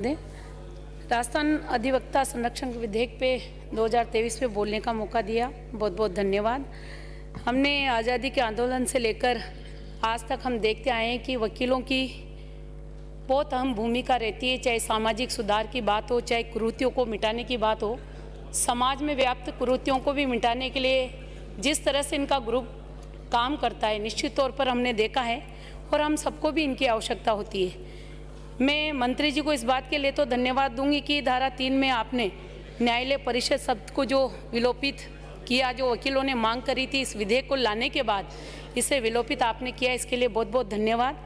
राजस्थान अधिवक्ता संरक्षण विधेयक पे 2023 पे बोलने का मौका दिया, बहुत बहुत धन्यवाद। हमने आज़ादी के आंदोलन से लेकर आज तक हम देखते आए हैं कि वकीलों की बहुत अहम भूमिका रहती है, चाहे सामाजिक सुधार की बात हो, चाहे कुरीतियों को मिटाने की बात हो। समाज में व्याप्त कुरीतियों को भी मिटाने के लिए जिस तरह से इनका ग्रुप काम करता है, निश्चित तौर पर हमने देखा है और हम सबको भी इनकी आवश्यकता होती है। मैं मंत्री जी को इस बात के लिए तो धन्यवाद दूंगी कि धारा 3 में आपने न्यायालय परिषद शब्द को जो विलोपित किया, जो वकीलों ने मांग करी थी इस विधेयक को लाने के बाद इसे विलोपित आपने किया, इसके लिए बहुत बहुत धन्यवाद।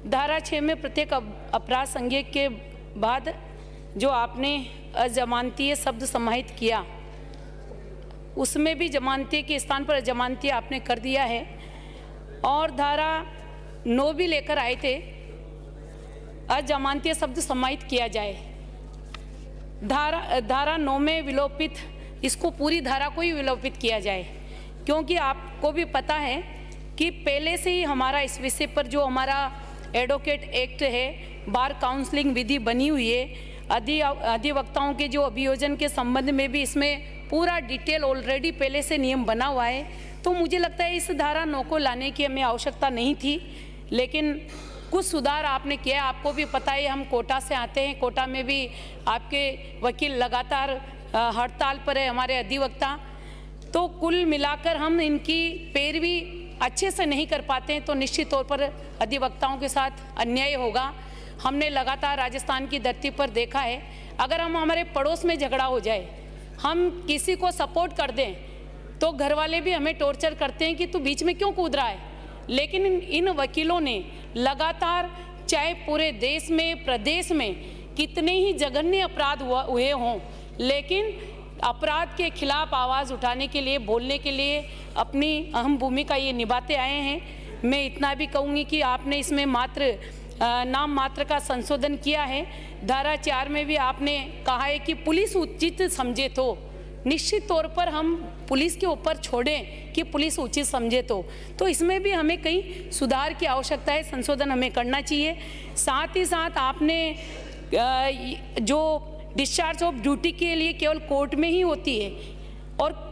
धारा 6 में प्रत्येक अपराध संज्ञा के बाद जो आपने अजमानतीय शब्द समाहित किया, उसमें भी जमानती के स्थान पर अजमानती आपने कर दिया है। और धारा 9 भी लेकर आए थे, अजमानतीय शब्द समाहित किया जाए। धारा 9 में विलोपित, इसको पूरी धारा को ही विलोपित किया जाए, क्योंकि आपको भी पता है कि पहले से ही हमारा इस विषय पर जो हमारा एडवोकेट एक्ट है, बार काउंसलिंग विधि बनी हुई है, अधिवक्ताओं के जो अभियोजन के संबंध में भी इसमें पूरा डिटेल ऑलरेडी पहले से नियम बना हुआ है। तो मुझे लगता है इस धारा 9 को लाने की हमें आवश्यकता नहीं थी, लेकिन कुछ सुधार आपने किया। आपको भी पता है हम कोटा से आते हैं, कोटा में भी आपके वकील लगातार हड़ताल पर है, हमारे अधिवक्ता। तो कुल मिलाकर हम इनकी पैरवी अच्छे से नहीं कर पाते हैं तो निश्चित तौर पर अधिवक्ताओं के साथ अन्याय होगा। हमने लगातार राजस्थान की धरती पर देखा है, अगर हम हमारे पड़ोस में झगड़ा हो जाए, हम किसी को सपोर्ट कर दें तो घर वाले भी हमें टॉर्चर करते हैं कि तू बीच में क्यों कूद रहा है। लेकिन इन वकीलों ने लगातार, चाहे पूरे देश में, प्रदेश में कितने ही जघन्य अपराध हुए हों, लेकिन अपराध के खिलाफ आवाज़ उठाने के लिए, बोलने के लिए अपनी अहम भूमिका ये निभाते आए हैं। मैं इतना भी कहूँगी कि आपने इसमें नाम मात्र का संशोधन किया है। धारा 4 में भी आपने कहा है कि पुलिस उचित समझे तो, निश्चित तौर पर हम पुलिस के ऊपर छोड़ें कि पुलिस उचित समझे तो इसमें भी हमें कई सुधार की आवश्यकता है, संशोधन हमें करना चाहिए। साथ ही साथ आपने जो डिस्चार्ज ऑफ ड्यूटी के लिए केवल कोर्ट में ही होती है और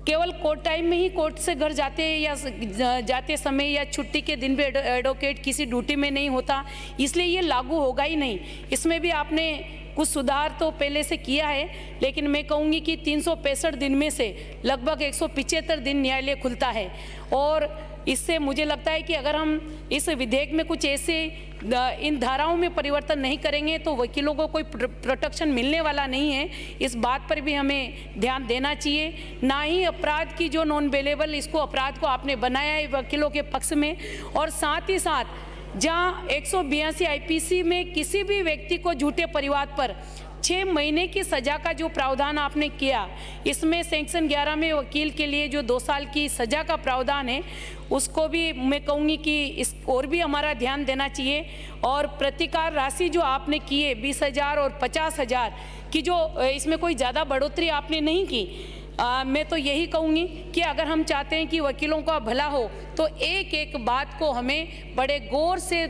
केवल कोर्ट टाइम में ही कोर्ट से घर जाते समय या छुट्टी के दिन भी एडवोकेट किसी ड्यूटी में नहीं होता, इसलिए ये लागू होगा ही नहीं। इसमें भी आपने कुछ सुधार तो पहले से किया है, लेकिन मैं कहूँगी कि 365 दिन में से लगभग 175 दिन न्यायालय खुलता है। और इससे मुझे लगता है कि अगर हम इस विधेयक में कुछ ऐसे इन धाराओं में परिवर्तन नहीं करेंगे तो वकीलों को कोई प्रोटेक्शन मिलने वाला नहीं है। इस बात पर भी हमें ध्यान देना चाहिए। ना ही अपराध की जो नॉन बेलेबल, इसको अपराध को आपने बनाया है वकीलों के पक्ष में। और साथ ही साथ जहां 182 आईपीसी में किसी भी व्यक्ति को झूठे परिवाद पर 6 महीने की सज़ा का जो प्रावधान आपने किया, इसमें सेक्शन 11 में वकील के लिए जो 2 साल की सज़ा का प्रावधान है, उसको भी मैं कहूँगी कि इस और भी हमारा ध्यान देना चाहिए। और प्रतिकार राशि जो आपने की है 20,000 और 50,000 की, जो इसमें कोई ज़्यादा बढ़ोतरी आपने नहीं की। मैं तो यही कहूँगी कि अगर हम चाहते हैं कि वकीलों का भला हो तो एक एक बात को हमें बड़े गौर से,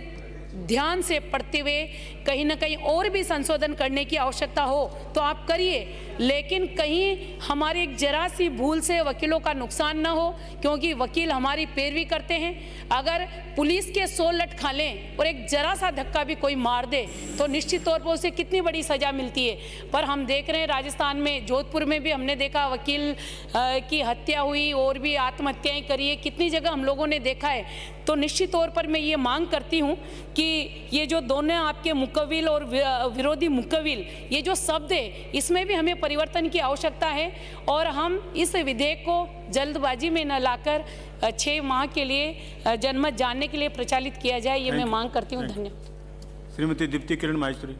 ध्यान से पढ़ते हुए कहीं ना कहीं और भी संशोधन करने की आवश्यकता हो तो आप करिए, लेकिन कहीं हमारी एक जरा सी भूल से वकीलों का नुकसान ना हो, क्योंकि वकील हमारी पैरवी करते हैं। अगर पुलिस के 100 लठ खा लें और एक जरा सा धक्का भी कोई मार दे तो निश्चित तौर पर उसे कितनी बड़ी सज़ा मिलती है। पर हम देख रहे हैं राजस्थान में, जोधपुर में भी हमने देखा वकील की हत्या हुई और भी आत्महत्याएँ करी है, कितनी जगह हम लोगों ने देखा है। तो निश्चित तौर पर मैं ये मांग करती हूँ कि ये जो दोनों आपके मुकविल और विरोधी मुकविल, ये जो शब्द है, इसमें भी हमें परिवर्तन की आवश्यकता है। और हम इस विधेयक को जल्दबाजी में न लाकर 6 माह के लिए जनमत जानने के लिए प्रचालित किया जाए, ये मैं मांग करती हूँ। धन्यवाद। श्रीमती दीप्ति किरण माहेश्वरी।